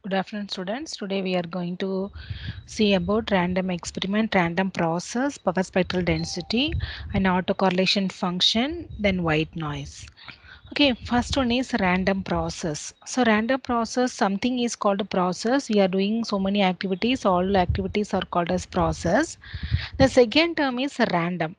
Good afternoon, students. Today we are going to see about random experiment, random process, power spectral density, and autocorrelation function, then white noise. Okay, first one is random process. So random process, something is called a process. We are doing so many activities. All activities are called as process. The second term is random.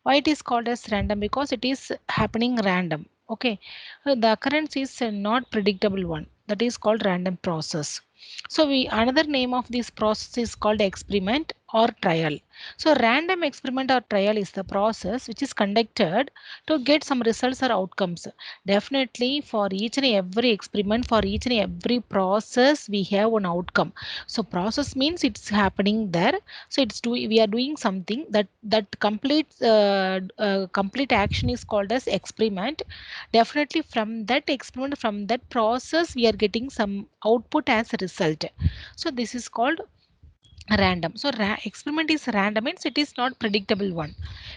Why it is called as random? Because it is happening random. Okay, the occurrence is not predictable one. That is called random process. So we another name of this process is called experiment or trial. So random experiment or trial is the process which is conducted to get some results or outcomes. Definitely for each and every experiment, for each and every process, we have one outcome. So process means it's happening there. So we are doing something that complete action is called as experiment. Definitely from that experiment, from that process, we are getting some output as a result. So this is called random. So experiment is random means it is not predictable one.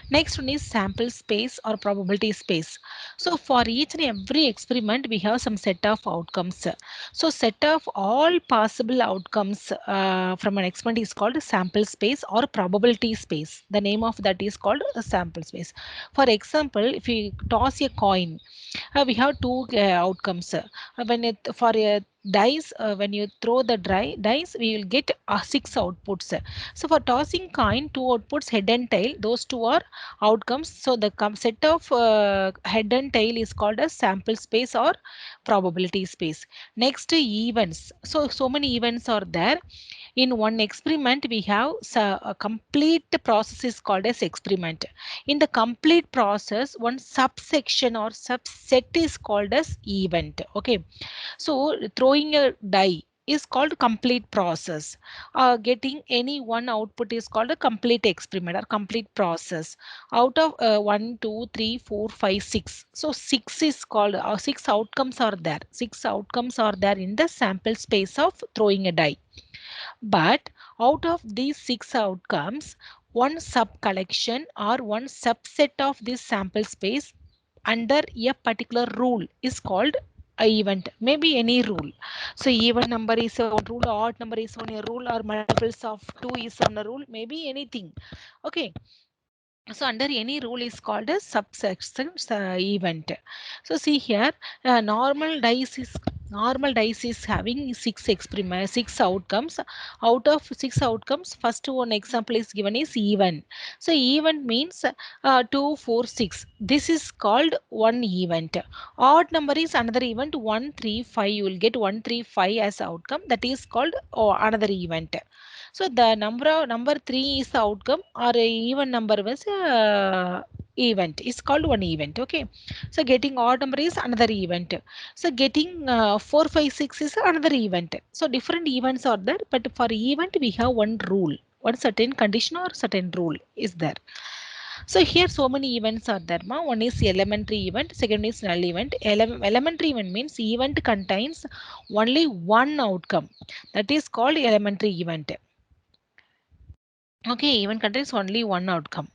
Next one is sample space or probability space. So for each and every experiment we have some set of outcomes. So set of all possible outcomes from an experiment is called sample space or probability space. The name of that is called a sample space. For example, if we toss a coin, we have two outcomes. When it for a dice, when you throw the dice, we will get six outputs. So for tossing coin, two outputs, head and tail. Those two are outcomes. So the set of head and tail is called as sample space or probability space. Next, events. So many events are there. In one experiment, we have a complete process is called as experiment. In the complete process, one subsection or subset is called as event. Okay, so throwing a die is called complete process. Getting any one output is called a complete experiment or complete process. Out of 1, 2, 3, 4, 5, 6. So 6 is called, 6 outcomes are there. 6 outcomes are there in the sample space of throwing a die. But out of these 6 outcomes, one sub collection or one subset of this sample space under a particular rule is called a event. Maybe any rule. So even number is a rule, odd number is on a rule, or multiples of 2 is on a rule, maybe anything. Okay, so under any rule is called a subsection event. So see here, normal dice is having six outcomes. Out of 6 outcomes, first one example is given is even. So event means 2, 4, 6. This is called one event. Odd number is another event, 1, 3, 5. You will get 1, 3, 5 as outcome. That is called another event. So the number 3 is the outcome, or a even number was event is called one event. Okay, so getting odd number is another event. So getting 4, 5, 6 is another event. So different events are there, but for event we have one rule, one certain condition or certain rule is there. So here so many events are there. One is elementary event, second is null event. Elementary event means event contains only one outcome. That is called elementary event. Okay, event contains only one outcome.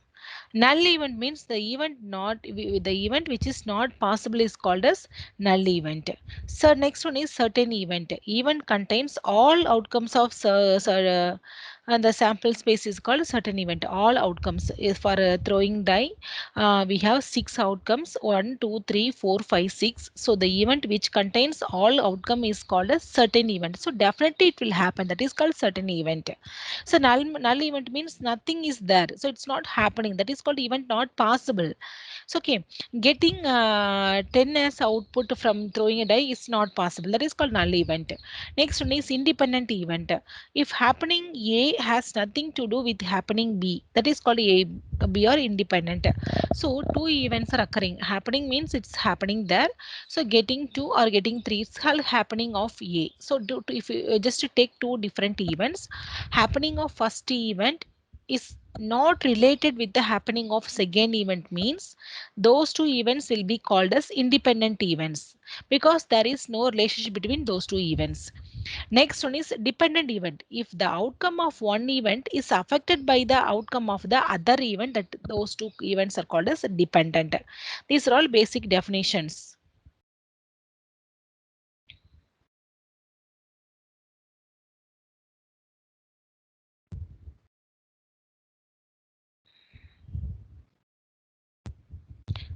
Null event means the event which is not possible is called as null event. So next one is certain event. Event contains all outcomes of and the sample space is called certain event. All outcomes is for throwing die. We have 6 outcomes, 1, 2, 3, 4, 5, 6. So the event which contains all outcome is called a certain event. So definitely it will happen. That is called certain event. So null event means nothing is there. So it's not happening. That is called event not possible. So okay, getting 10 as output from throwing a die is not possible. That is called null event. Next one is independent event. If happening A has nothing to do with happening B, that is called B or independent. So two events are occurring. Happening means it's happening there. So getting 2 or getting 3 is called happening of A. So if you just to take two different events, happening of first event is not related with the happening of second event means those two events will be called as independent events because there is no relationship between those two events. Next one is dependent event. If the outcome of one event is affected by the outcome of the other event, that those two events are called as dependent. These are all basic definitions.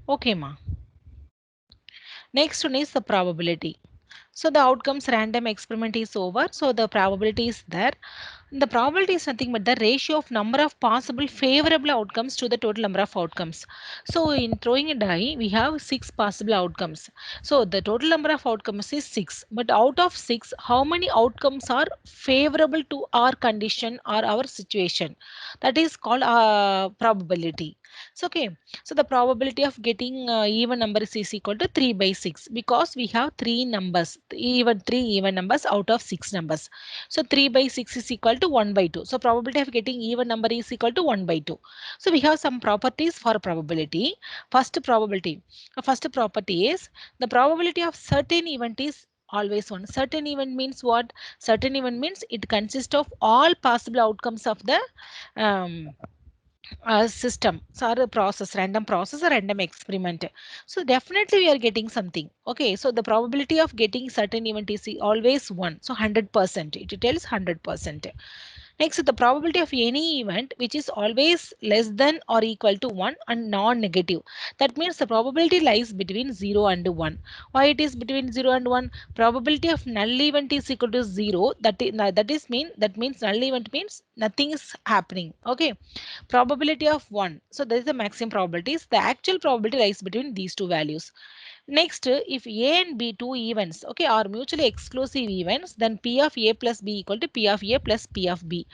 Okay, ma. Next one is the probability. So the outcomes random experiment is over. So the probability is there. The probability is nothing but the ratio of number of possible favorable outcomes to the total number of outcomes. So in throwing a die, we have 6 possible outcomes. So the total number of outcomes is 6. But out of 6, how many outcomes are favorable to our condition or our situation? That is called probability. So okay. So the probability of getting even numbers is equal to 3 by 6 because we have 3 numbers, even 3 even numbers out of 6 numbers. So 3 by 6 is equal to 1 by 2. So probability of getting even number is equal to 1 by 2. So we have some properties for probability. First probability. First property is the probability of certain event is always 1. Certain event means what? Certain event means it consists of all possible outcomes of the um, system, so or a process, random process or random experiment. So definitely we are getting something. Okay, so the probability of getting certain event is always 1, so 100%, it tells 100%. Next, the probability of any event which is always less than or equal to 1 and non-negative. That means the probability lies between 0 and 1. Why it is between 0 and 1? Probability of null event is equal to 0. That means null event means nothing is happening. Okay. Probability of 1. So there is the maximum probabilities. The actual probability lies between these two values. Next, if A and B two events, okay, are mutually exclusive events, then P of A plus B equal to P of A plus P of B.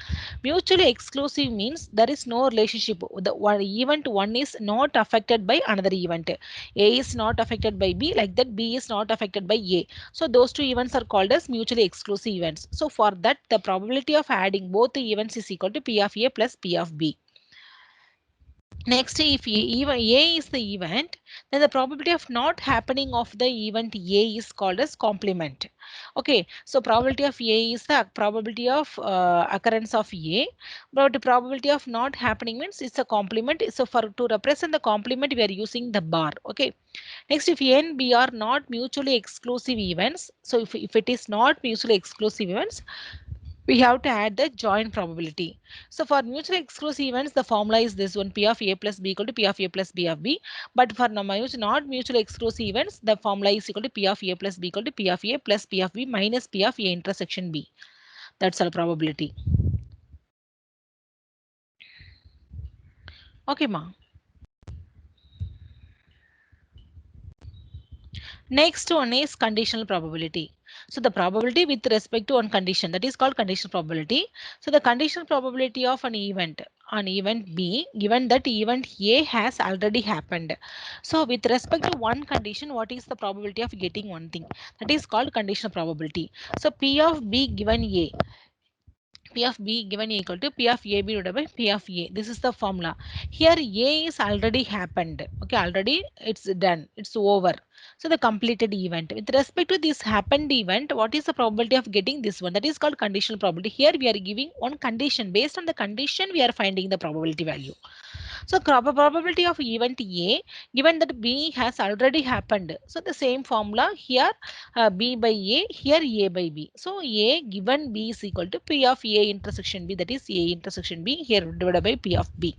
Mutually exclusive means there is no relationship. The one event one is not affected by another event. A is not affected by B, like that B is not affected by A. So those two events are called as mutually exclusive events. So for that, the probability of adding both the events is equal to P of A plus P of B. Next, if even A is the event, then the probability of not happening of the event A is called as complement. Okay, so probability of A is the probability of occurrence of A, but the probability of not happening means it's a complement. So for to represent the complement, we are using the bar. Okay. Next, if A and B are not mutually exclusive events, so if it is not mutually exclusive events, we have to add the joint probability. So for mutually exclusive events, the formula is this one: P of A plus B equal to P of A plus B of B. But for not mutually exclusive events, the formula is equal to P of A plus B equal to P of A plus P of B minus P of A intersection B. That's our probability. Okay, ma. Next one is conditional probability. So the probability with respect to one condition, that is called conditional probability. So the conditional probability of an event B, given that event A has already happened. So with respect to one condition, what is the probability of getting one thing? That is called conditional probability. So P of B given A. P of B given A equal to P of AB divided by P of A. This is the formula. Here A is already happened. Okay, already it's done. It's over. So the completed event. With respect to this happened event, what is the probability of getting this one? That is called conditional probability. Here we are giving one condition. Based on the condition, we are finding the probability value. So probability of event A given that B has already happened. So the same formula here, B by A, here A by B. So A given B is equal to P of A intersection B, that is A intersection B here divided by P of B.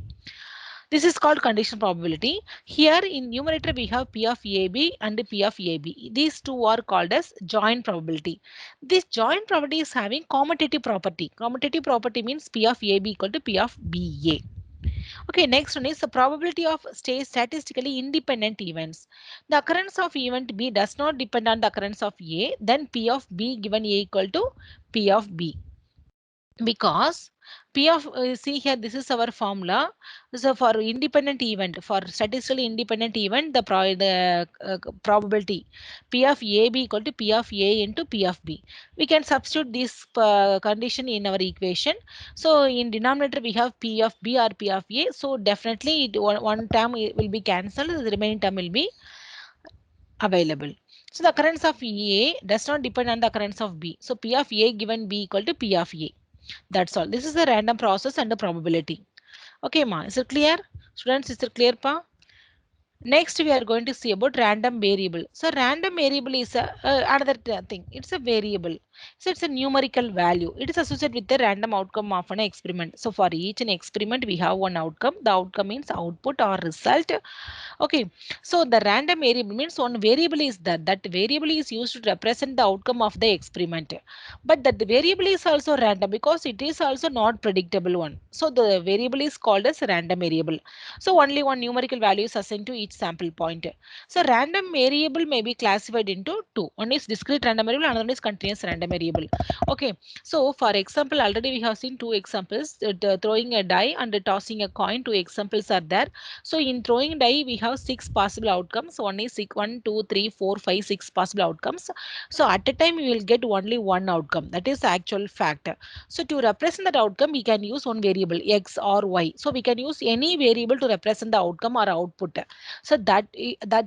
This is called conditional probability. Here in numerator we have P of AB and P of AB. These two are called as joint probability. This joint probability is having commutative property. Commutative property means P of AB equal to P of BA. Okay, next one is the probability of statistically independent events. The occurrence of event B does not depend on the occurrence of A, then P of B given A equal to P of B. Because P of see here, this is our formula. So for independent event, for statistically independent event, the probability P of AB equal to P of A into P of B. We can substitute this condition in our equation. So in denominator we have P of B or P of A. So definitely one term will be cancelled. The remaining term will be available. So the occurrence of A does not depend on the occurrence of B. So P of A given B equal to P of A. That's all. This is the random process and the probability. Okay, ma. Is it clear? Students, is it clear, pa? Next, we are going to see about random variable. So random variable is another thing. It's a variable. So it's a numerical value. It is associated with the random outcome of an experiment. So for each an experiment, we have one outcome. The outcome means output or result. Okay, so the random variable means one variable is that variable is used to represent the outcome of the experiment. But that the variable is also random because it is also not predictable one. So the variable is called as random variable. So only one numerical value is assigned to each sample point. So random variable may be classified into two. One is discrete random variable, another one is continuous random variable. Okay, so for example, already we have seen two examples. Throwing a die and tossing a coin. Two examples are there. So in throwing die, we have six possible outcomes. One is 1, 2, 3, 4, 5, 6 possible outcomes. So at a time, we will get only one outcome. That is the actual fact. So to represent that outcome, we can use one variable x or y. So we can use any variable to represent the outcome or output. So that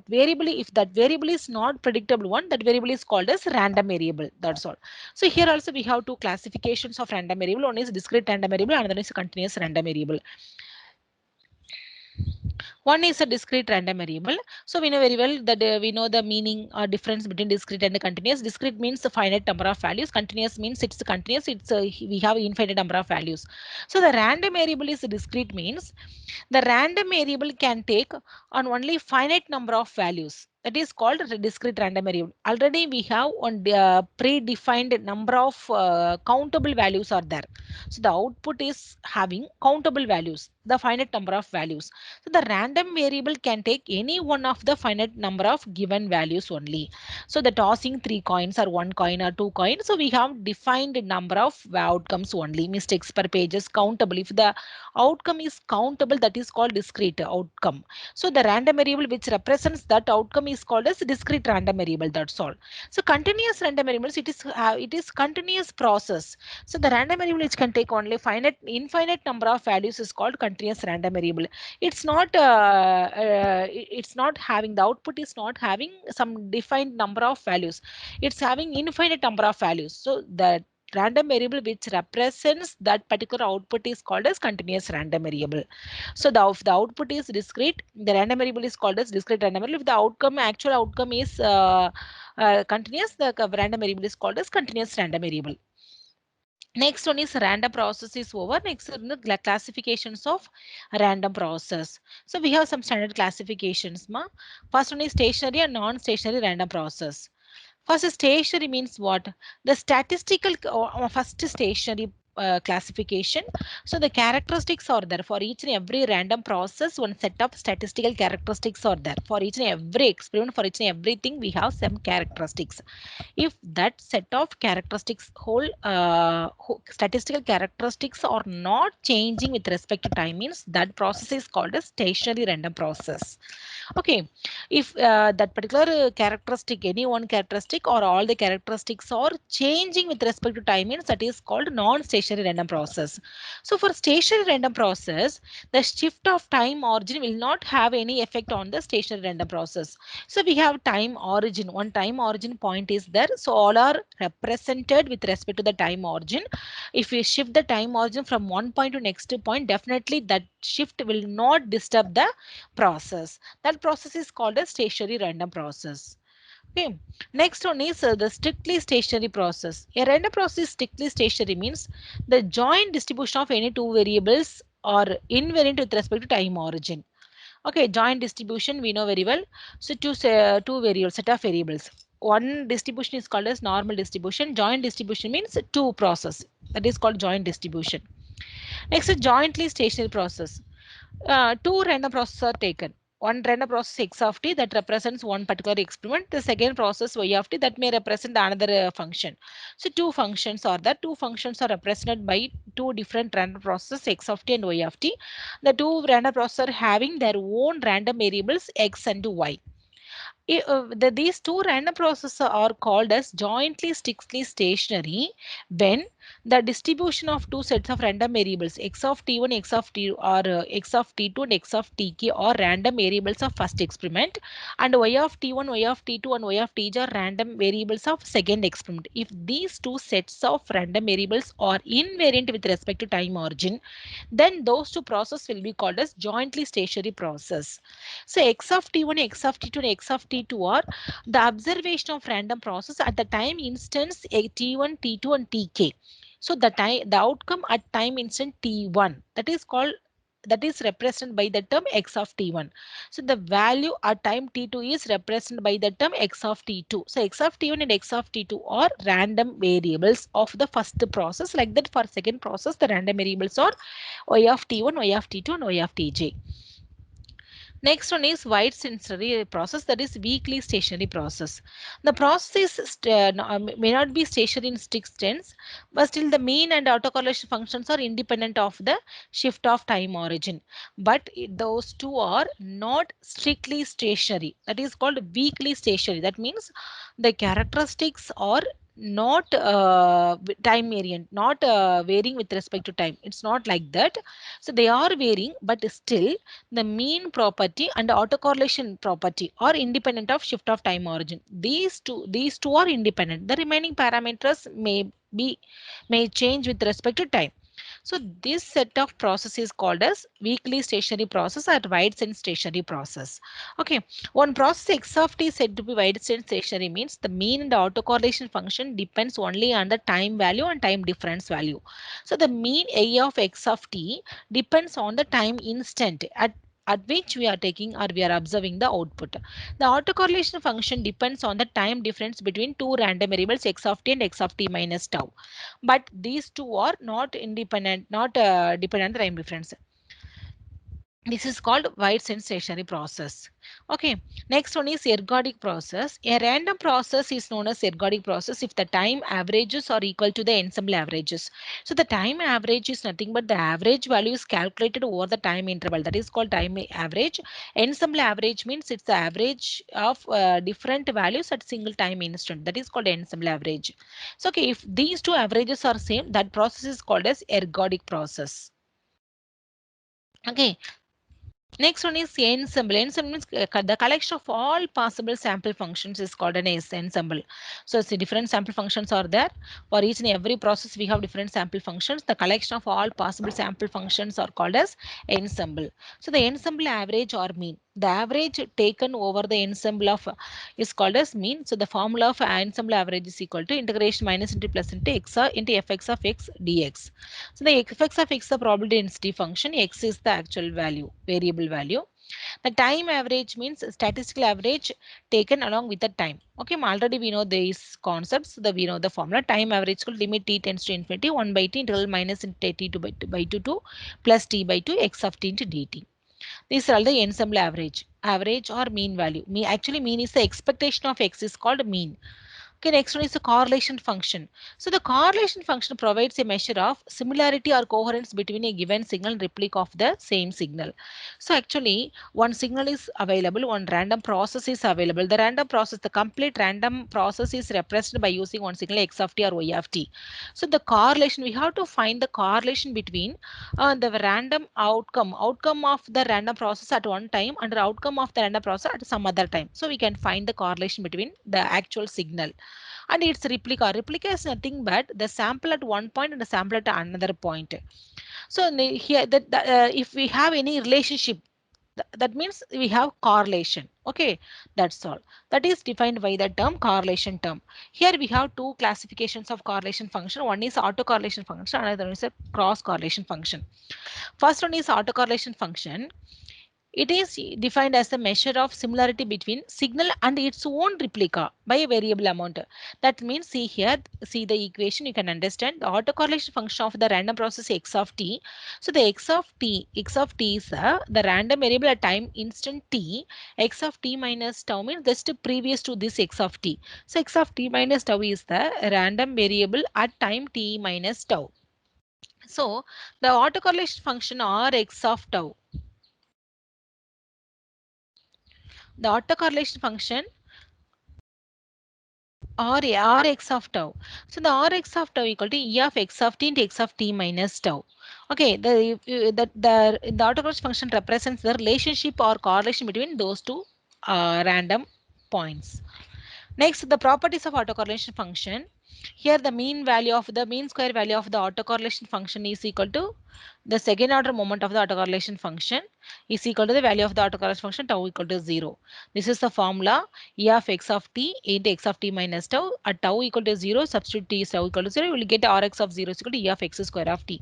variable, if that variable is not predictable one, that variable is called as random variable. That's all. So here also we have two classifications of random variable. One is discrete random variable, another is continuous random variable. One is a discrete random variable. So we know very well that we know the meaning or difference between discrete and continuous. Discrete means a finite number of values. Continuous means it's continuous. We have infinite number of values. So the random variable is discrete means the random variable can take on only finite number of values. That is called a discrete random variable. Already we have on predefined number of countable values are there. So the output is having countable values, the finite number of values. So the random variable can take any one of the finite number of given values only. So the tossing three coins or one coin or two coins. So we have defined number of outcomes only. Mistakes per page is countable. If the outcome is countable, that is called discrete outcome. So the random variable which represents that outcome is called as discrete random variable. That's all. So continuous random variables, it is continuous process. So the random variable which can take only infinite number of values is called continuous random variable. It's not having the output is not having some defined number of values. It's having infinite number of values. So the random variable which represents that particular output is called as continuous random variable. So if the output is discrete, the random variable is called as discrete random variable. If the actual outcome is continuous, the random variable is called as continuous random variable. Next one is random process is over. Next is the classifications of random process. So we have some standard classifications. First one is stationary and non-stationary random process. First, stationary means what? The statistical first stationary classification. So the characteristics are there for each and every random process. One set of statistical characteristics are there for each and every experiment. For each and everything, we have some characteristics. If that set of characteristics statistical characteristics are not changing with respect to time, means that process is called a stationary random process. Okay, if that particular characteristic, any one characteristic or all the characteristics are changing with respect to time, means that is called non-stationary random process. So for stationary random process, the shift of time origin will not have any effect on the stationary random process. So we have time origin, one time origin point is there. So all are represented with respect to the time origin. If we shift the time origin from one point to next point, definitely that shift will not disturb the process. That process is called a stationary random process. Okay. Next one is the strictly stationary process. A random process is strictly stationary means the joint distribution of any two variables are invariant with respect to time origin. Okay, joint distribution we know very well. So two variables, set of variables. One distribution is called as normal distribution. Joint distribution means two process. That is called joint distribution. Next is jointly stationary process. Two random processes are taken. One random process x of t that represents one particular experiment. The second process y of t that may represent another function. So two functions are there. Two functions are represented by two different random processes x of t and y of t. The two random processes are having their own random variables x and y. These two random processes are called as jointly strictly stationary when the distribution of two sets of random variables x of t1, x of t, or x of t2 and x of tk are random variables of first experiment, and y of t1, y of t2 and y of tj are random variables of second experiment. If these two sets of random variables are invariant with respect to time origin, then those two processes will be called as jointly stationary process. So x of t1, x of t2 and x of t2 are the observation of random process at the time instance t1, t2 and tk. So the outcome at time instant t1, that is represented by the term x of t1. So the value at time t2 is represented by the term x of t2. So x of t1 and x of t2 are random variables of the first process. Like that, for second process the random variables are y of t1, y of t2 and y of tj. Next one is wide sensory process, that is weakly stationary process. The process is may not be stationary in strict sense, but still the mean and autocorrelation functions are independent of the shift of time origin. But those two are not strictly stationary. That is called weakly stationary. That means the characteristics are not time variant, not varying with respect to time. It's not like that. So they are varying, but still the mean property and the autocorrelation property are independent of shift of time origin. These two are independent. The remaining parameters may change with respect to time. So this set of process is called as weakly stationary process or wide sense stationary process. Okay, one process x of t is said to be wide sense stationary means the mean and the autocorrelation function depends only on the time value and time difference value. So the mean a of x of t depends on the time instant at which we are taking or we are observing the output. The autocorrelation function depends on the time difference between two random variables x of t and x of t minus tau. But these two are not independent, not dependent on the time difference. This is called wide sense stationary process. Okay, next one is ergodic process. A random process is known as ergodic process if the time averages are equal to the ensemble averages. So the time average is nothing but the average value is calculated over the time interval. That is called time average. Ensemble average means it's the average of different values at single time instant. That is called ensemble average. So okay, if these two averages are same, that process is called as ergodic process. Okay, next one is ensemble. Ensemble means the collection of all possible sample functions is called an ensemble. So see, different sample functions are there. For each and every process we have different sample functions. The collection of all possible sample functions are called as ensemble. So the ensemble average or mean. The average taken over the ensemble of is called as mean. So the formula of ensemble average is equal to integration minus into plus into x into fx of x dx. So the fx of x is the probability density function. X is the actual value, variable value. The time average means statistical average taken along with the time. Okay, already we know these concepts. We know the formula. Time average equal limit t tends to infinity 1 by t integral minus into t by 2 to plus t by 2 x of t into dt. These are all the ensemble average. Average or mean value. Actually mean is the expectation of x is called mean. Okay, next one is the correlation function. So the correlation function provides a measure of similarity or coherence between a given signal and replica of the same signal. So actually one signal is available, one random process is available. The random process, the complete random process is represented by using one signal x of t or y of t. So the correlation, we have to find the correlation between the random outcome of the random process at one time and the outcome of the random process at some other time. So we can find the correlation between the actual signal and its replica. Replica is nothing but the sample at one point and the sample at another point. So here if we have any relationship, that means we have correlation. Okay, that's all. That is defined by the term correlation term. Here we have two classifications of correlation function. One is autocorrelation function, another one is a cross correlation function. First one is autocorrelation function. It is defined as the measure of similarity between signal and its own replica by a variable amount. That means, see here, see the equation, you can understand the autocorrelation function of the random process x of t. So the x of t is the random variable at time instant t. X of t minus tau means just previous to this x of t. So x of t minus tau is the random variable at time t minus tau. So the autocorrelation function or x of tau, the autocorrelation function Rx of tau. So the Rx of tau equal to E of x of t into x of t minus tau. Okay, the autocorrelation function represents the relationship or correlation between those two random points. Next, the properties of autocorrelation function. Here, the mean square value of the autocorrelation function is equal to the second order moment of the autocorrelation function is equal to the value of the autocorrelation function tau equal to 0. This is the formula E of x of t into x of t minus tau. At tau equal to 0, substitute t is tau equal to 0, you will get Rx of 0 is equal to E of x square of t.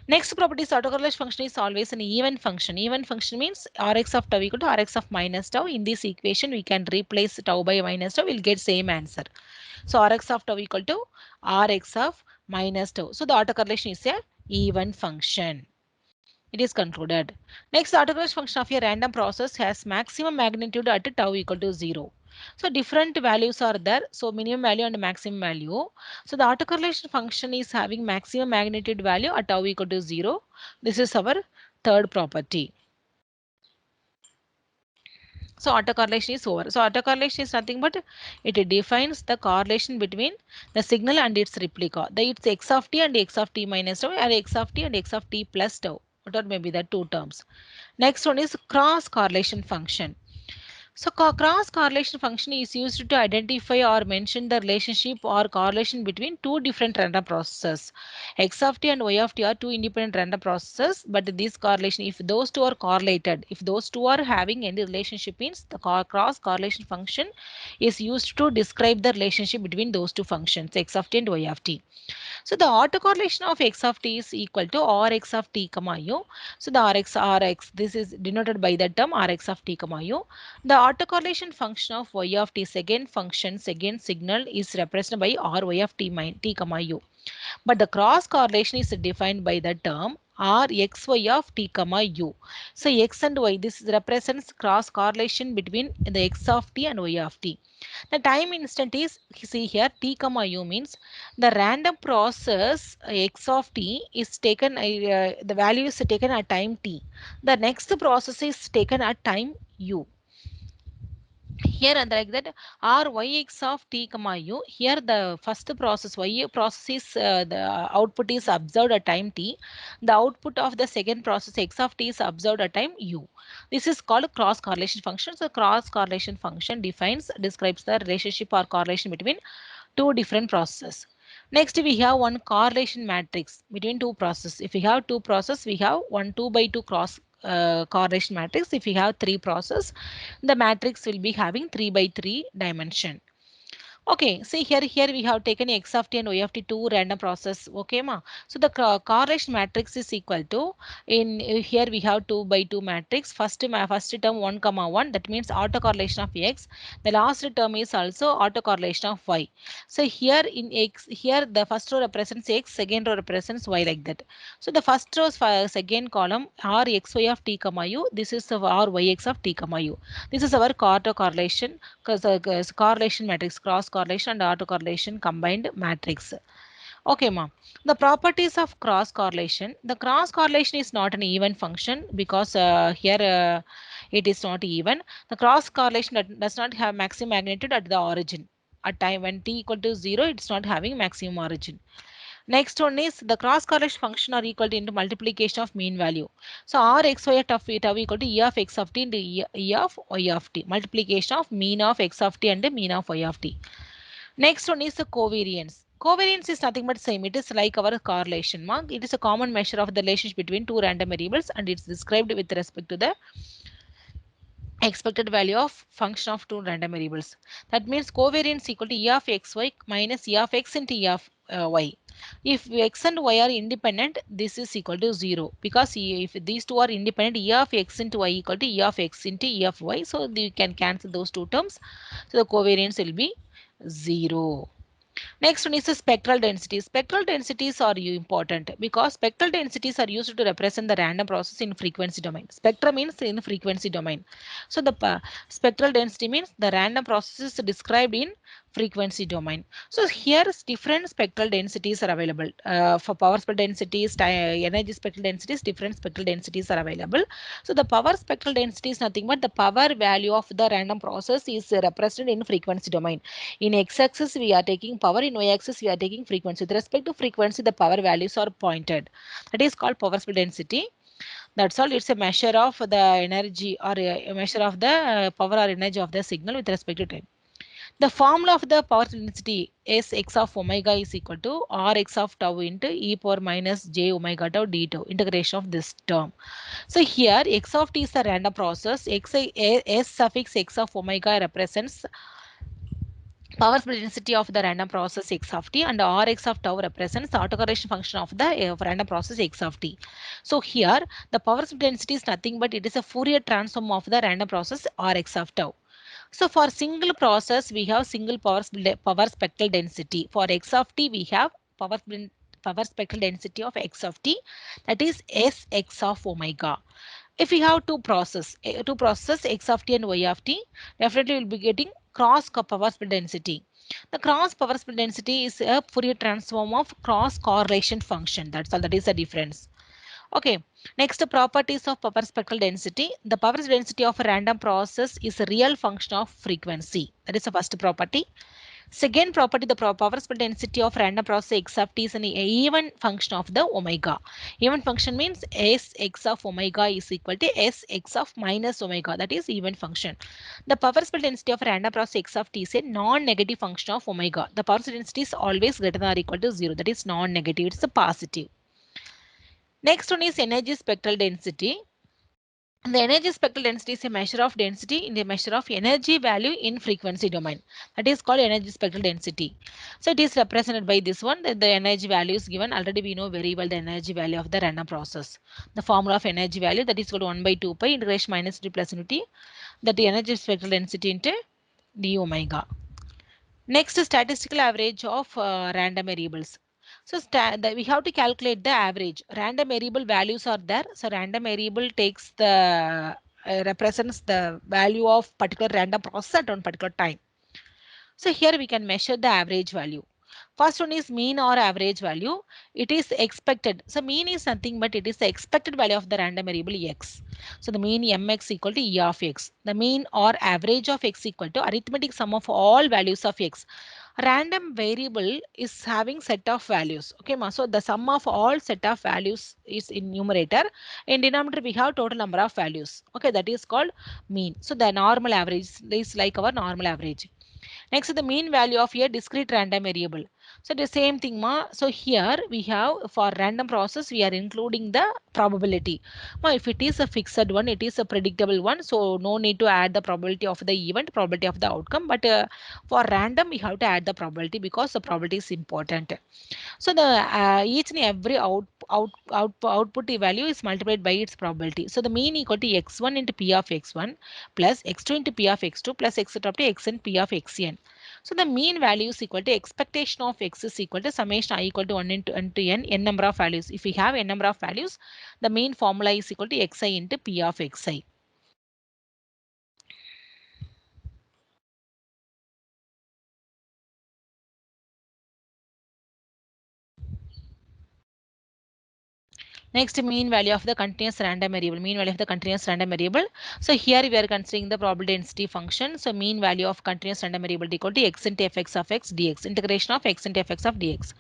Next property is autocorrelation function is always an even function. Even function means Rx of tau equal to Rx of minus tau. In this equation, we can replace tau by minus tau. We'll get same answer. So Rx of tau equal to Rx of minus tau. So the autocorrelation is a even function. It is concluded. Next, the autocorrelation function of a random process has maximum magnitude at tau equal to 0. So different values are there. So minimum value and maximum value. So the autocorrelation function is having maximum magnitude value at tau equal to 0. This is our third property. So autocorrelation is over. So autocorrelation is nothing but it defines the correlation between the signal and its replica. It's x of t and x of t minus tau, or x of t and x of t plus tau. Whatever may be the two terms. Next one is cross correlation function. So cross correlation function is used to identify or mention the relationship or correlation between two different random processes. X of t and y of t are two independent random processes, but this correlation, if those two are correlated, if those two are having any relationship, means the cross correlation function is used to describe the relationship between those two functions, x of t and y of t. So the autocorrelation of x of t is equal to Rx of t comma u. So the Rx, this is denoted by the term Rx of t comma u. The autocorrelation function of y of t, second function, second signal, is represented by Ry of t comma u. But the cross correlation is defined by the term Rxy of t comma u. So x and y, this represents cross correlation between the x of t and y of t. The time instant is, see here, t comma u means the random process x of t is taken, the value is taken at time t. The next process is taken at time u. Here and like that r yx of t comma u. Here the first process y process is the output is observed at time t. The output of the second process x of t is observed at time u. This is called cross correlation function. So cross correlation function describes the relationship or correlation between two different processes. Next, we have one correlation matrix between two processes. If we have two processes, we have one 2 by 2 cross correlation matrix. If we have three processes, the matrix will be having 3 by 3 dimension. Okay, see here we have taken x of t and y of t, two random process. Okay, ma. So the correlation matrix is equal to, in here we have 2 by 2 matrix. First term 1 comma 1, that means autocorrelation of x. The last term is also autocorrelation of y. So here in x, here the first row represents x, second row represents y, like that. So the first row second column r xy of t comma u. This is r yx of t comma u. This is our autocorrelation, because the correlation matrix, cross correlation and autocorrelation combined matrix. Okay, ma'am. The properties of cross correlation. The cross correlation is not an even function because here it is not even. The cross correlation does not have maximum magnitude at the origin. At time when t equal to 0, it's not having maximum origin. Next one is the cross correlation function are equal to into multiplication of mean value. So r x y of tau equal to e of x of t into e of y of t. Multiplication of mean of x of t and the mean of y of t. Next one is the covariance. Covariance is nothing but same. It is like our correlation mark. It is a common measure of the relationship between two random variables and it's described with respect to the expected value of function of two random variables. That means covariance equal to e of xy minus e of x into e of y. If x and y are independent, this is equal to 0 because if these two are independent, e of x into y equal to e of x into e of y. So you can cancel those two terms. So the covariance will be 0. Next one is the spectral density. Spectral densities are important because spectral densities are used to represent the random process in frequency domain. Spectrum means in frequency domain. So the spectral density means the random process is described in frequency domain. So here different spectral densities are available. For power spectral densities, energy spectral densities, different spectral densities are available. So the power spectral density is nothing but the power value of the random process is represented in frequency domain. In x-axis we are taking power, in y-axis we are taking frequency. With respect to frequency, the power values are pointed. That is called power spectral density. That's all. It's a measure of the energy or a measure of the power or energy of the signal with respect to time. The formula of the power density is x of omega is equal to Rx of tau into e power minus j omega tau d tau, integration of this term. So here x of t is a random process. S suffix x of omega represents power density of the random process x of t, and Rx of tau represents the autocorrelation function of the random process x of t. So here the power density is nothing but it is a Fourier transform of the random process Rx of tau. So for single process, we have single power spectral density. For x of t, we have power spectral density of x of t, that is Sx of omega. If we have two processes x of t and y of t, definitely we'll be getting cross power spectral density. The cross power spectral density is a Fourier transform of cross correlation function. That's all. That is the difference. Okay, next properties of power spectral density. The power density of a random process is a real function of frequency. That is the first property. Second property, the power spectral density of random process x of t is an even function of the omega. Even function means Sx of omega is equal to Sx of minus omega. That is even function. The power spectral density of random process x of t is a non-negative function of omega. The power spectral density is always greater than or equal to 0. That is non-negative. It's a positive. Next one is energy spectral density. The energy spectral density is a measure of density in the measure of energy value in frequency domain. That is called energy spectral density. So it is represented by this one. The energy value is given. Already we know very well the energy value of the random process. The formula of energy value, that is equal to 1 by 2 pi integration minus d plus infinity. That the energy spectral density into d omega. Next, statistical average of random variables. So we have to calculate the average. Random variable values are there. So random variable takes the represents the value of particular random process at one particular time. So here we can measure the average value. First one is mean or average value. It is expected. So mean is nothing but it is the expected value of the random variable x. So the mean mx equal to e of x. The mean or average of x equal to arithmetic sum of all values of x. Random variable is having set of values. Okay, ma. So the sum of all set of values is in numerator. In denominator we have total number of values. Okay, that is called mean. So the normal average is like our normal average. Next, the mean value of a discrete random variable. So the same thing, ma. So here we have for random process we are including the probability. Ma, if it is a fixed one, it is a predictable one. So no need to add the probability of the event, probability of the outcome. But for random we have to add the probability because the probability is important. So the each and every output value is multiplied by its probability. So the mean equal to x1 into p of x1 plus x2 into p of x2 plus etc. up to xn p of xn. So the mean value is equal to expectation of x is equal to summation I equal to 1 into n number of values. If we have n number of values, the mean formula is equal to xi into p of xi. Next, mean value of the continuous random variable. Mean value of the continuous random variable. So here we are considering the probability density function. So mean value of continuous random variable equal to x into fx of x dx. Integration of x into fx of dx.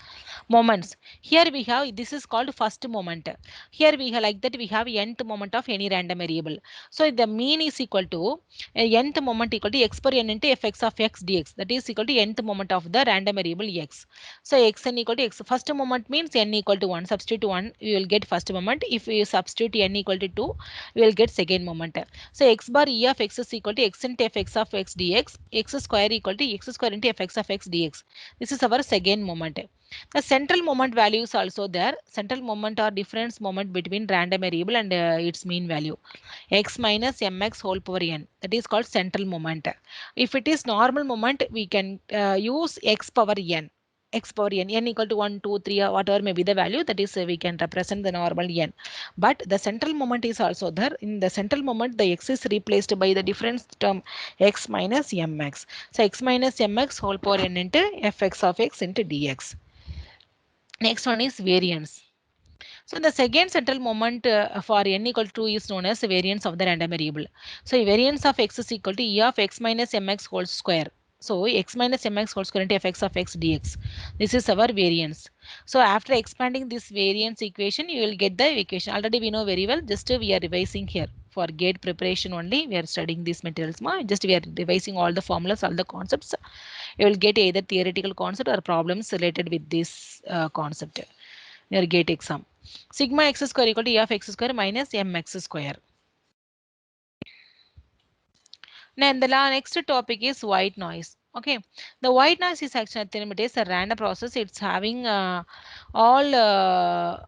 Moments. Here we have, this is called first moment. Here we have like that we have nth moment of any random variable. So the mean is equal to nth moment equal to x per n into fx of x dx. That is equal to nth moment of the random variable x. So xn equal to x. First moment means n equal to 1. Substitute 1, we will get first moment. If we substitute n equal to 2, we will get second moment. So x bar e of x is equal to x into fx of x dx. X square equal to x square into fx of x dx. This is our second moment. The central moment value is also there. Central moment or difference moment between random variable and its mean value. X minus mx whole power n. That is called central moment. If it is normal moment, we can use x power n. x power n equal to 1, 2, 3, or whatever may be the value, that is we can represent the normal n. But the central moment is also there. In the central moment, the x is replaced by the difference term x minus mx. So x minus mx whole power n into fx of x into dx. Next one is variance. So the second central moment for n equal to 2 is known as variance of the random variable. So variance of x is equal to e of x minus mx whole square. So x minus mx whole square into fx of x dx. This is our variance. So after expanding this variance equation, you will get the equation. Already we know very well. Just we are revising here for gate preparation only. We are studying these materials. Just we are revising all the formulas, all the concepts. You will get either theoretical concept or problems related with this concept. Your gate exam. Sigma x square equal to e of x square minus mx square. Now, the next topic is white noise. Okay, the white noise is actually it is a random process. It's having all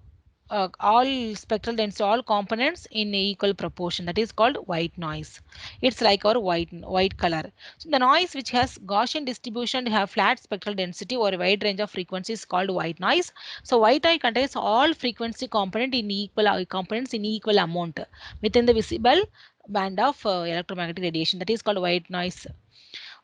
all spectral density, all components in equal proportion. That is called white noise. It's like our white color. So the noise which has Gaussian distribution have flat spectral density or a wide range of frequencies called white noise. So white noise contains all frequency component in equal components in equal amount within the visible band of electromagnetic radiation. That is called white noise.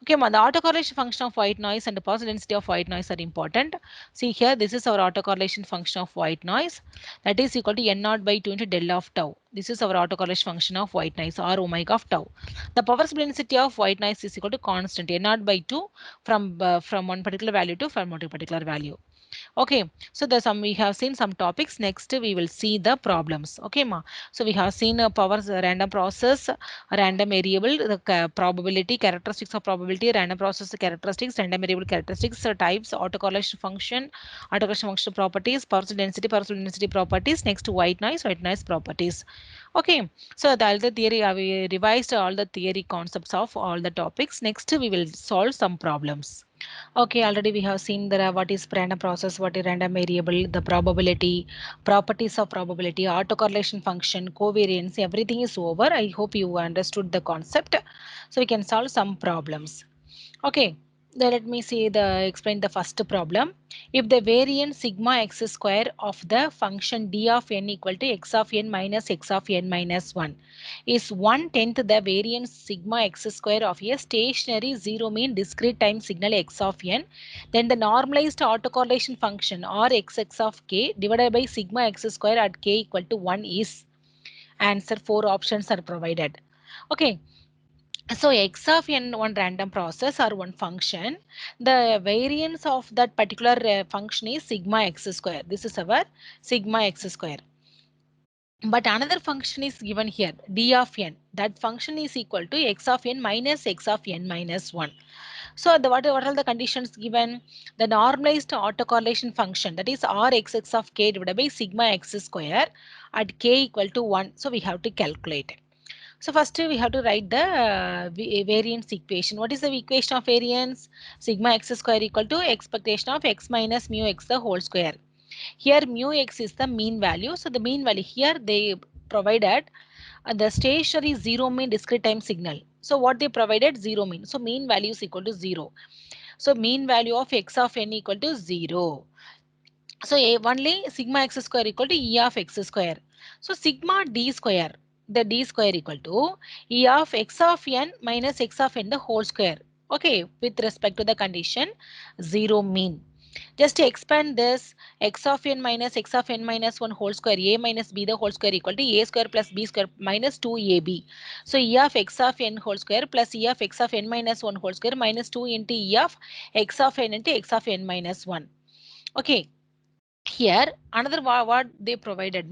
Okay, the autocorrelation function of white noise and the positive density of white noise are important. See here, this is our autocorrelation function of white noise. That is equal to n naught by 2 into del of tau. This is our autocorrelation function of white noise or omega of tau. The power density of white noise is equal to constant n naught by 2 from one particular value to from one particular value. Okay, so the some we have seen some topics. Next, we will see the problems. Okay, ma. So we have seen powers, random process, random variable, the probability, characteristics of probability, random process characteristics, random variable characteristics, types, autocorrelation function properties, partial density properties. Next, white noise properties. Okay, so the other theory we revised all the theory concepts of all the topics. Next, we will solve some problems. Okay, already we have seen the what is random process, what is random variable, the probability, properties of probability, autocorrelation function, covariance, everything is over. I hope you understood the concept. So we can solve some problems. Okay, then let me see explain the first problem. If the variance sigma x square of the function d of n equal to x of n minus x of n minus 1 is 1/10 the variance sigma x square of a stationary zero mean discrete time signal x of n, then the normalized autocorrelation function or xx of k divided by sigma x square at k equal to 1 is answer. Four options are provided. Okay, so x of n one random process or one function, the variance of that particular function is sigma x square. This is our sigma x square. But another function is given here, d of n. That function is equal to x of n minus x of n minus 1. So what are the conditions given? The normalized autocorrelation function, that is Rxx of k divided by sigma x square at k equal to 1. So we have to calculate. So first we have to write the variance equation. What is the equation of variance? Sigma x square equal to expectation of x minus mu x the whole square. Here mu x is the mean value. So the mean value here they provided the stationary zero mean discrete time signal. So what they provided? Zero mean. So mean value is equal to 0. So mean value of x of n equal to 0. So only sigma x square equal to E of x square. So sigma d square, the d square equal to E of x of n minus x of n the whole square. Okay, with respect to the condition 0 mean. Just to expand this, x of n minus x of n minus 1 whole square, a minus b the whole square equal to a square plus b square minus 2ab. So e of x of n whole square plus e of x of n minus 1 whole square minus 2 into e of x of n into x of n minus 1. Okay, here another what they provided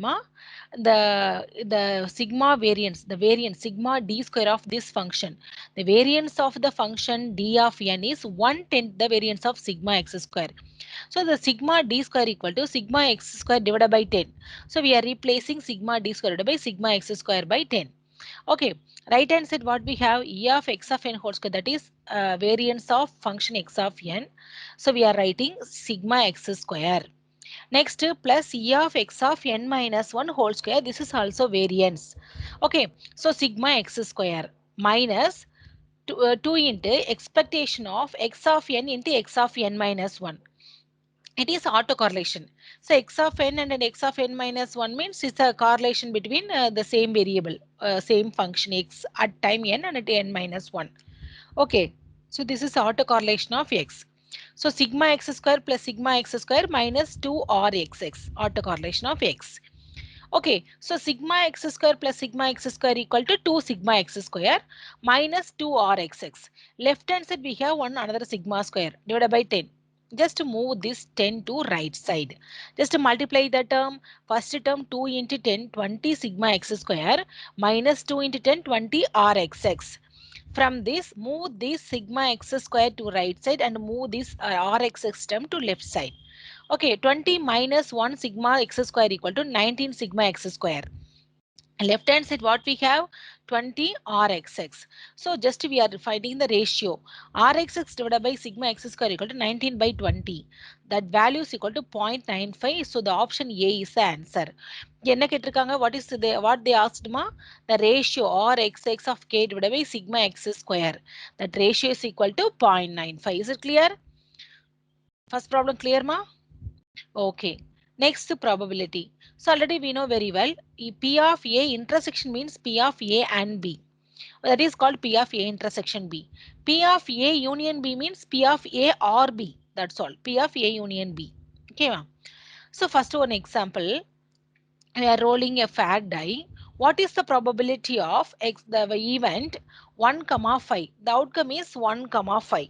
the sigma variance, the variance sigma d square of this function, the variance of the function d of n is 1/10 the variance of sigma x square. So the sigma d square equal to sigma x square divided by 10. So we are replacing sigma d square divided by sigma x square by 10. Okay, right hand side what we have, e of x of n whole square, that is variance of function x of n. So we are writing sigma x square. Next, plus e of x of n minus 1 whole square. This is also variance. Okay, so sigma x square minus 2 into expectation of x of n into x of n minus 1. It is autocorrelation. So x of n and an x of n minus 1 means it's a correlation between the same variable, same function x at time n and at n minus 1. Okay, so this is autocorrelation of x. So sigma x square plus sigma x square minus 2 r xx, autocorrelation of x. Okay, so sigma x square plus sigma x square equal to 2 sigma x square minus 2 r xx. Left hand side we have one another sigma square divided by 10. Just move this 10 to right side. Just multiply the term. First term 2 into 10 20 sigma x square minus 2 into 10 20 r xx. From this, move this sigma x square to right side and move this rx term to left side. Okay, 20 minus 1 sigma x square equal to 19 sigma x square. Left hand side what we have? 20 rxx. So just we are finding the ratio. Rxx divided by sigma x square equal to 19 by 20. That value is equal to 0.95. So the option A is the answer. என்ன கேட்டிருக்காங்க? What they asked ma? The ratio rxx of k divided by sigma x square. That ratio is equal to 0.95. Is it clear? First problem clear ma? Okay. Next probability. So already we know very well P of A intersection means P of A and B. That is called P of A intersection B. P of A union B means P of A or B. That's all. P of A union B. Okay, ma'am. So first one example, we are rolling a fat die. What is the probability of the event 1, 5? The outcome is 1, 5.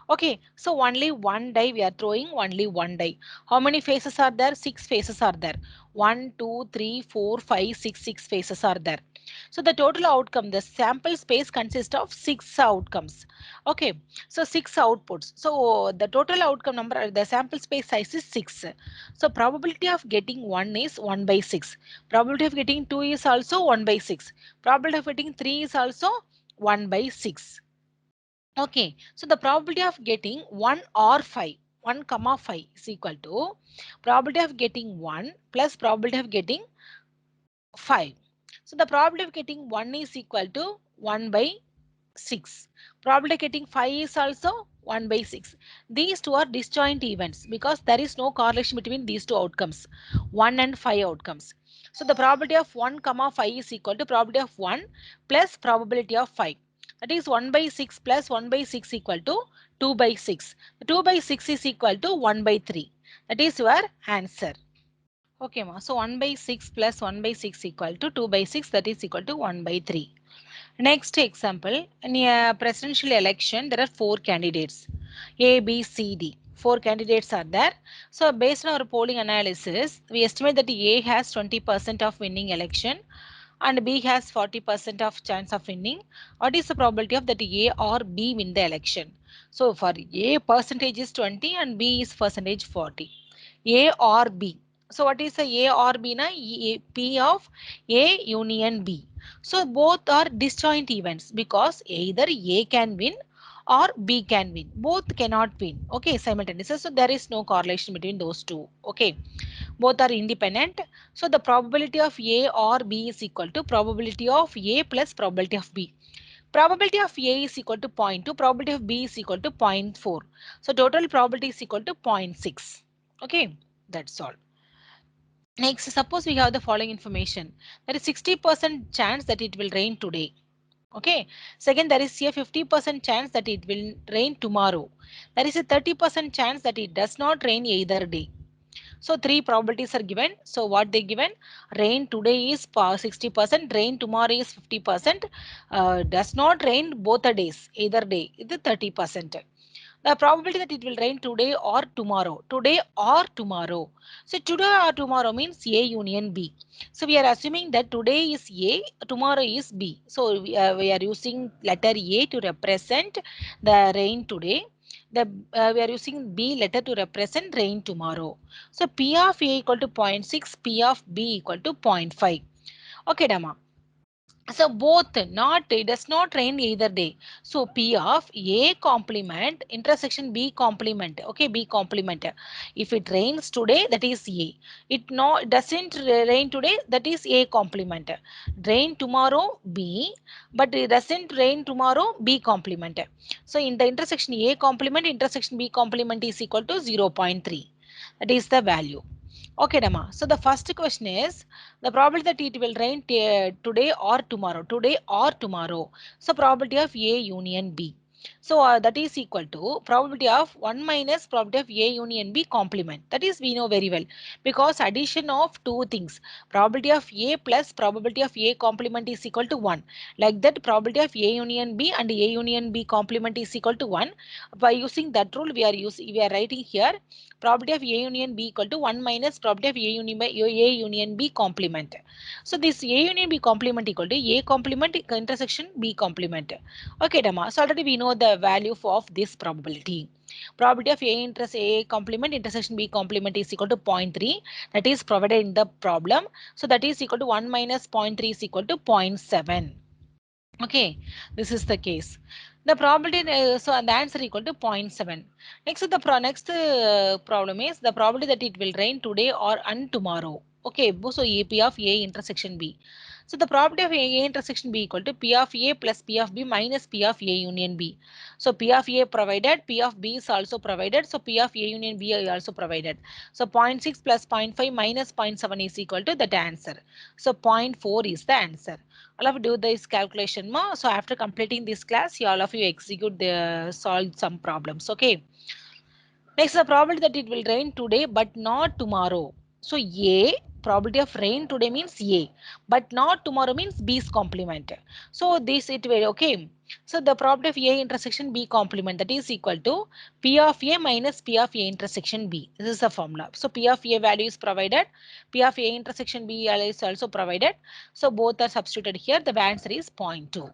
Okay, so only one die we are throwing, only one die. How many faces are there? 6 faces are there. 1, 2, 3, 4, 5, 6, 6 faces are there. So the total outcome, the sample space consists of 6 outcomes. Okay, so 6 outputs. So the total outcome number, the sample space size is 6. So probability of getting 1 is 1 by 6. Probability of getting 2 is also 1 by 6. Probability of getting 3 is also 1 by 6. Okay, so the probability of getting 1 or 5, 1 comma 5 is equal to probability of getting 1 plus probability of getting 5. So the probability of getting 1 is equal to 1 by 6. Probability of getting 5 is also 1 by 6. These two are disjoint events because there is no correlation between these two outcomes, 1 and 5 outcomes. So the probability of 1 comma 5 is equal to probability of 1 plus probability of 5. That is 1 by 6 plus 1 by 6 equal to 2 by 6. 2 by 6 is equal to 1 by 3. That is your answer. Okay, ma. So 1 by 6 plus 1 by 6 equal to 2 by 6, that is equal to 1 by 3. Next example, in a presidential election, there are 4 candidates, A, B, C, D. 4 candidates are there. So based on our polling analysis, we estimate that A has 20% of winning election and B has 40% of chance of winning. What is the probability of that A or B win the election? So for A, percentage is 20 and B is percentage 40. A or B. So what is the A or B na? P of A union B. So both are disjoint events because either A can win or B can win. Both cannot win. Okay, simultaneously. So there is no correlation between those two. Okay, both are independent. So the probability of A or B is equal to probability of A plus probability of B. Probability of A is equal to 0.2. Probability of B is equal to 0.4. So total probability is equal to 0.6. Okay, that's all. Next, suppose we have the following information. There is 60% chance that it will rain today. Okay. Second, there is a 50% chance that it will rain tomorrow. There is a 30% chance that it does not rain either day. So three probabilities are given. So what they given? Rain today is 60%, rain tomorrow is 50%, does not rain both the days, either day, it is 30%. The probability that it will rain today or tomorrow. Today or tomorrow. So today or tomorrow means A union B. So we are assuming that today is A, tomorrow is B. So we are using letter A to represent the rain today. We are using B letter to represent rain tomorrow. So P of A equal to 0.6, P of B equal to 0.5. Okay, Dama. So both not, it does not rain either day. So P of A complement intersection B complement. Okay, B complement. If it rains today, that is A. It doesn't rain today, that is A complement. Rain tomorrow, B, but it doesn't rain tomorrow, B complement. So in the intersection A complement, intersection B complement is equal to 0.3. That is the value. Okay, Dama. So the first question is the probability that it will rain today or tomorrow. Today or tomorrow. So probability of A union B. So that is equal to probability of 1 minus probability of A union B complement. That is we know very well because addition of two things. Probability of A plus probability of A complement is equal to 1. Like that probability of A union B and A union B complement is equal to 1. By using that rule we are writing here probability of A union B equal to 1 minus probability of A union B complement. So this A union B complement equal to A complement intersection B complement. Okay, Dhamma. So already we know the value of this probability. Probability of A complement intersection B complement is equal to 0.3. That is provided in the problem. So that is equal to 1 minus zero point 0.3 is equal to 0.7. Okay, this is the case. The probability, so the answer equal to 0.7. Next, next problem is the probability that it will rain today or on tomorrow. Okay, so AP of A intersection B. So the probability of A intersection B equal to P of A plus P of B minus P of A union B. So P of A provided, P of B is also provided. So P of A union B is also provided. So zero point 0.6 plus zero point 0.5 minus zero point 0.7 is equal to that answer. So 0.4 is the answer. All of you do this calculation more. So after completing this class, you all of you execute the solve some problems. Okay. Next, the probability that it will rain today but not tomorrow. So A probability of rain today means A, but not tomorrow means B's complement. So this it will okay. So the probability of A intersection B complement that is equal to P of A minus P of A intersection B. This is the formula. So P of A value is provided. P of A intersection B is also provided. So both are substituted here. The answer is 0.2.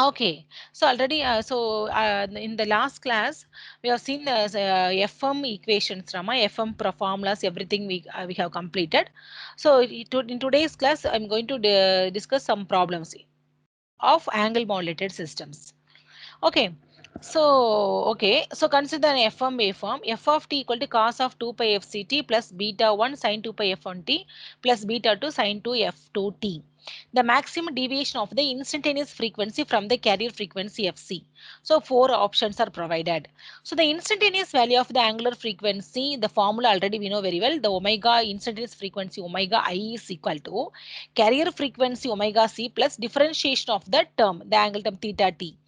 Okay, so already, in the last class, we have seen the FM equations, Rama, FM formulas, everything we have completed. So in today's class, I'm going to discuss some problems of angle modulated systems. Okay. So consider an FM waveform. F of t equal to cos of 2 pi fct plus beta 1 sin 2 pi f1t plus beta 2 sin 2 f2t. The maximum deviation of the instantaneous frequency from the carrier frequency fc. So four options are provided. So the instantaneous value of the angular frequency, the formula already we know very well. The omega instantaneous frequency omega I is equal to carrier frequency omega c plus differentiation of the term, the angle term theta t.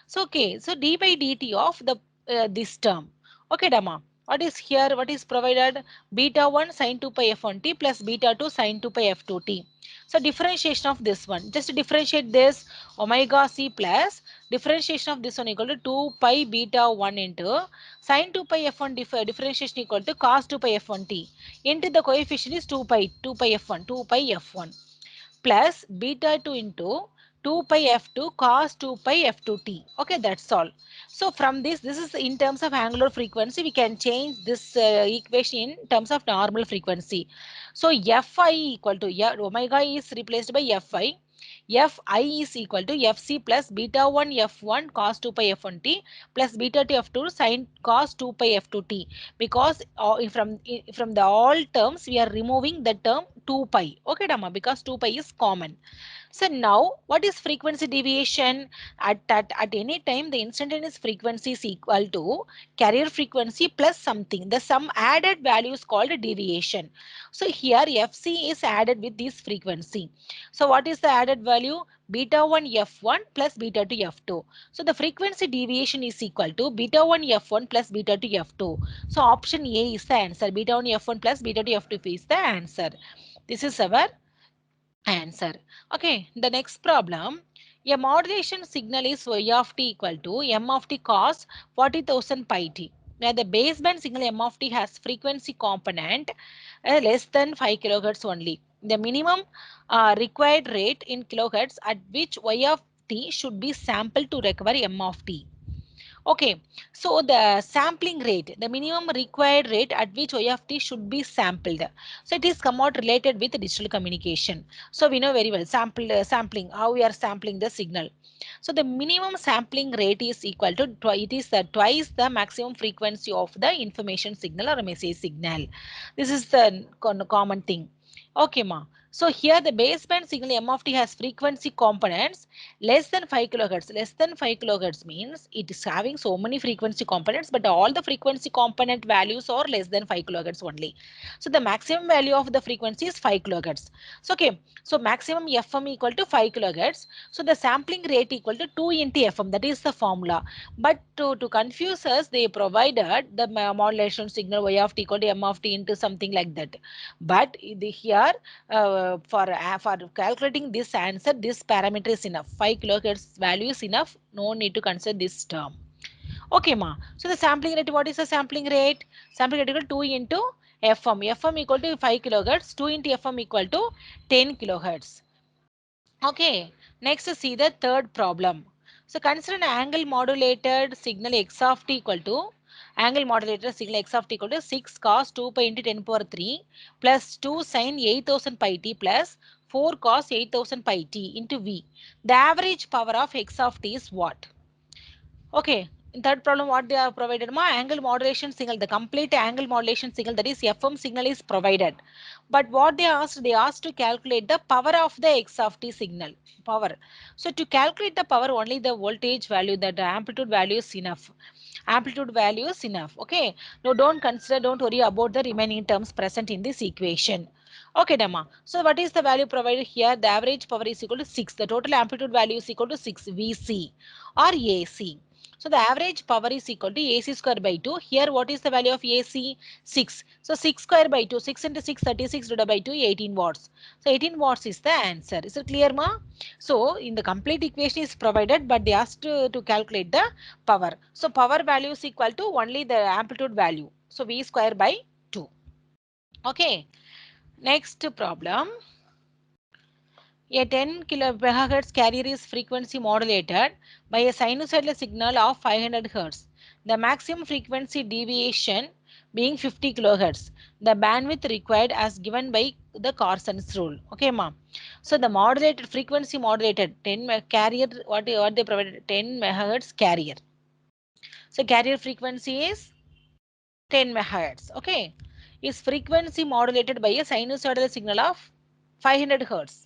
So okay, so d by dt of the this term. Okay, Dhamma. What is here? What is provided? Beta 1 sin 2 pi f1t plus beta 2 sin 2 pi f2t. So differentiation of this one. Just differentiate this omega c plus differentiation of this one equal to 2 pi beta 1 into sin 2 pi f1 differentiation equal to cos 2 pi f1t into the coefficient is 2 pi f1 2 pi f1 plus beta 2 into 2 pi f2 cos 2 pi f2t. Okay, that's all. So from this is in terms of angular frequency, we can change this equation in terms of normal frequency. So fi equal to omega is replaced by fi. Fi is equal to fc plus beta 1 f1 cos 2 pi f1t plus beta 2 f2 sin cos 2 pi f2t, because from the all terms we are removing the term 2 pi. Okay, Dhamma, because 2 pi is common. So now what is frequency deviation? At any time the instantaneous frequency is equal to carrier frequency plus something. The sum added value is called deviation. So here fc is added with this frequency. So what is the added value? Beta 1 f1 plus beta 2 f2. So the frequency deviation is equal to beta 1 f1 plus beta 2 f2. So option A is the answer. Beta 1 f1 plus beta 2 f2 is the answer. This is our answer. Okay, the next problem. A modulation signal is y of t equal to m of t cos 40,000 pi t, where the baseband signal m of t has frequency component less than 5 kilohertz only. The minimum required rate in kilohertz at which y of t should be sampled to recover m of t. Okay, so the sampling rate, the minimum required rate at which y of t should be sampled. So it is somewhat related with digital communication. So we know very well sampling, how we are sampling the signal. So the minimum sampling rate is equal to twice the maximum frequency of the information signal or message signal. This is the common thing. Okay, ma. So here the baseband signal M of t has frequency components less than 5 kilohertz. Less than 5 kilohertz means it is having so many frequency components, but all the frequency component values are less than 5 kilohertz only. So the maximum value of the frequency is 5 kilohertz. So okay, so maximum FM equal to 5 kilohertz. So the sampling rate equal to 2 into FM. That is the formula. But to confuse us, they provided the modulation signal Y of t equal to M of t into something like that. But here for calculating this answer, this parameter is enough. 5 kilohertz value is enough. No need to consider this term. Okay, ma. So the sampling rate, what is the sampling rate? Sampling rate equal to 2 into FM. FM equal to 5 kilohertz. 2 into FM equal to 10 kilohertz. Okay, next see the third problem. So consider an angle modulated signal x of t equal to angle modulated signal x of t equal to 6 cos 2 pi into 10 power 3 plus 2 sin 8000 pi t plus 4 cos 8000 pi t into V. The average power of x of t is what? Okay. In third problem, what they are provided? Ma angle modulation signal, the complete angle modulation signal, that is FM signal is provided. But what they asked to calculate the power of the x of t signal. Power. So to calculate the power, only the voltage value, that the amplitude value is enough. Amplitude value is enough. Okay. No, don't worry about the remaining terms present in this equation. Okay, Dhamma. So what is the value provided here? The average power is equal to 6. The total amplitude value is equal to 6 VC or AC. So the average power is equal to AC square by 2. Here what is the value of AC? 6. So 6 square by 2. 6 into 6, 36 divided by 2, 18 watts. So 18 watts is the answer. Is it clear, ma? So in the complete equation is provided, but they asked to calculate the power. So power value is equal to only the amplitude value. So V square by 2. Okay. Next problem. A 10 kHz carrier is frequency modulated by a sinusoidal signal of 500 Hz. The maximum frequency deviation being 50 kHz. The bandwidth required as given by the Carson's rule. Okay, ma'am. So the modulated frequency modulated 10 carrier, what they provided, 10 MHz carrier. So carrier frequency is 10 MHz. Okay, is frequency modulated by a sinusoidal signal of 500 Hz.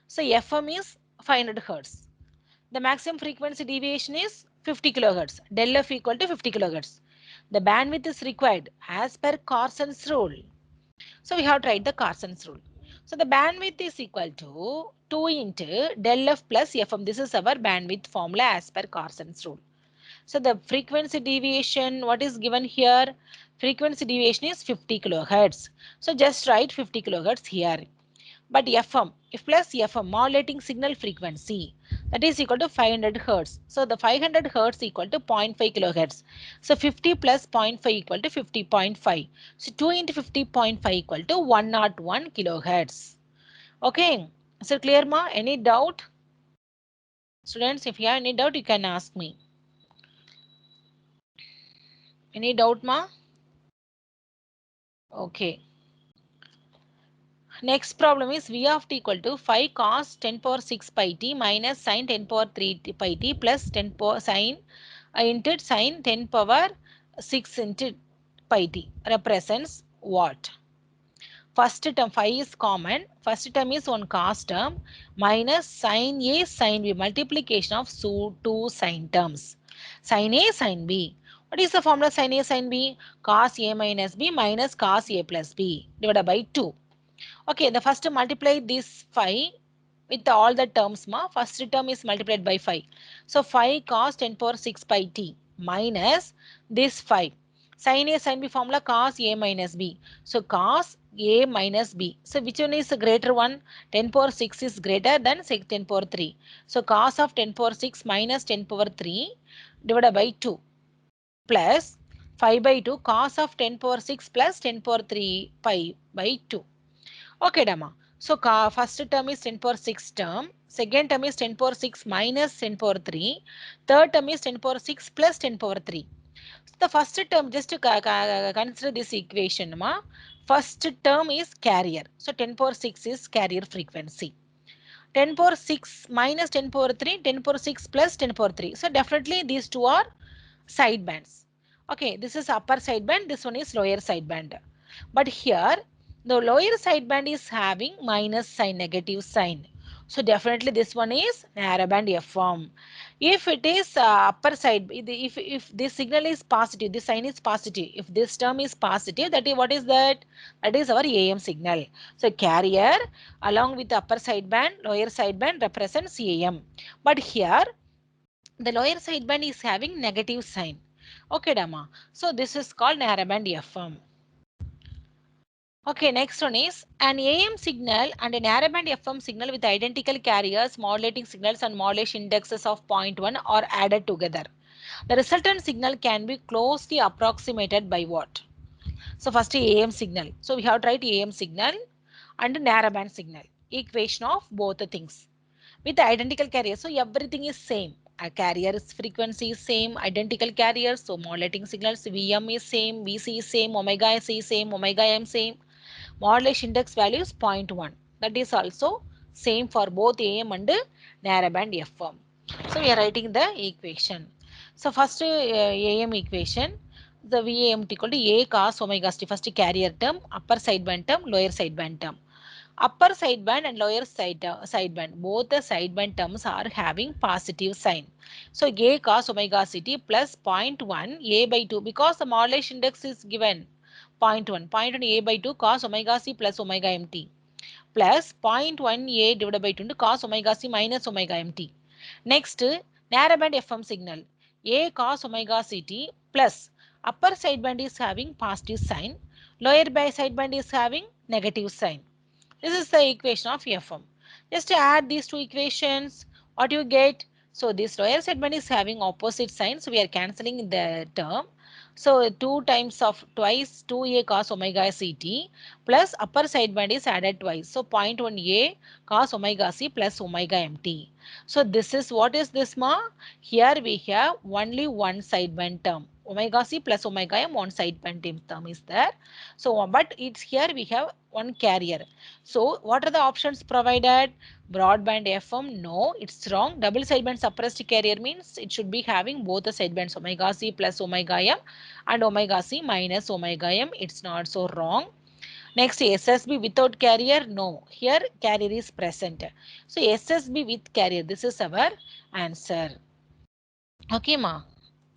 So FM is 500 Hz. The maximum frequency deviation is 50 kHz. Del F equal to 50 kHz. The bandwidth is required as per Carson's rule. So we have tried the Carson's rule. So the bandwidth is equal to 2 into del F plus FM. This is our bandwidth formula as per Carson's rule. So the frequency deviation, what is given here? Frequency deviation is 50 kilohertz. So just write 50 kilohertz here. But FM, if plus FM, modulating signal frequency, that is equal to 500 hertz. So the 500 hertz equal to 0.5 kilohertz. So 50 plus 0.5 equal to 50.5. So 2 into 50.5 equal to 101 kilohertz. Okay. So clear, ma? Any doubt? Students, if you have any doubt, you can ask me. Any doubt, ma? Okay. Next problem is V of t equal to 5 cos 10 power 6 pi t minus sin 10 power 3 pi t plus 10 power sin into sin 10 power 6 into pi t represents what? First term 5 is common. First term is one cos term minus sin A sin B, multiplication of two sin terms. Sin A sin B. What is the formula sin A sin B? Cos A minus B minus cos A plus B divided by 2. Okay, the first multiply this 5 with all the terms, ma. First term is multiplied by 5. So 5 cos 10 power 6 pi t minus this 5. Sin A sin B formula cos A minus B. So cos A minus B. So which one is the greater one? 10 power 6 is greater than 10 power 3. So cos of 10 power 6 minus 10 power 3 divided by 2 plus 5 by 2 cos of 10 power 6 plus 10 power 3 pi by 2. Okay, Dhamma. So first term is 10 power 6 term. Second term is 10 power 6 minus 10 power 3. Third term is 10 power 6 plus 10 power 3. So the first term, just to consider this equation, ma. First term is carrier. So 10 power 6 is carrier frequency. 10 power 6 minus 10 power 3, 10 power 6 plus 10 power 3. So definitely these two are side bands. Okay, this is upper side band, this one is lower side band. But here The lower sideband is having minus sign, negative sign. So definitely this one is narrowband FM. If it is upper side, if this signal is positive, this sign is positive. If this term is positive, that is what is that? That is our AM signal. So carrier along with the upper sideband, lower sideband represents AM. But here the lower sideband is having negative sign. Okay, Dama. So this is called narrowband FM. Okay, next one is an AM signal and a narrowband FM signal with identical carriers, modulating signals and modulation indexes of zero point 0.1 are added together. The resultant signal can be closely approximated by what? So first AM signal. So we have tried AM signal and narrowband signal. Equation of both the things with the identical carrier. So everything is same. A carrier's frequency is same, identical carriers. So modulating signals VM is same, VC is same, omega is same, omega M same. Modulation index value is zero point 0.1. That is also same for both AM and narrowband FM. So we are writing the equation. So first AM equation, the VAM equal to A cos omega t, first carrier term, upper sideband term, lower sideband term. Upper sideband and lower sideband, both the sideband terms are having positive sign. So A cos omega ct plus zero point 0.1 A by 2, because the modulation index is given zero point 0.1, 0.1 A by 2 cos omega c plus omega mt plus zero point 0.1 A divided by 2 into cos omega c minus omega mt. Next, narrowband FM signal A cos omega ct plus upper sideband is having positive sign, lower sideband is having negative sign. This is the equation of FM. Just add these two equations, what you get? So this lower segment is having opposite sign, so we are cancelling the term. So 2 times of twice 2a cos omega ct plus upper sideband is added twice. So 0.1a cos omega c plus omega mt. So this is, what is this ma? Here we have only one sideband term. Omega c plus omega m, one sideband term is there. So but it's here we have one carrier. So what are the options provided? Broadband FM? No, it's wrong. Double sideband suppressed carrier means it should be having both the sidebands omega c plus omega m and omega c minus omega m. It's not so wrong. Next, SSB without carrier? No. Here carrier is present. So SSB with carrier. This is our answer. Okay, ma.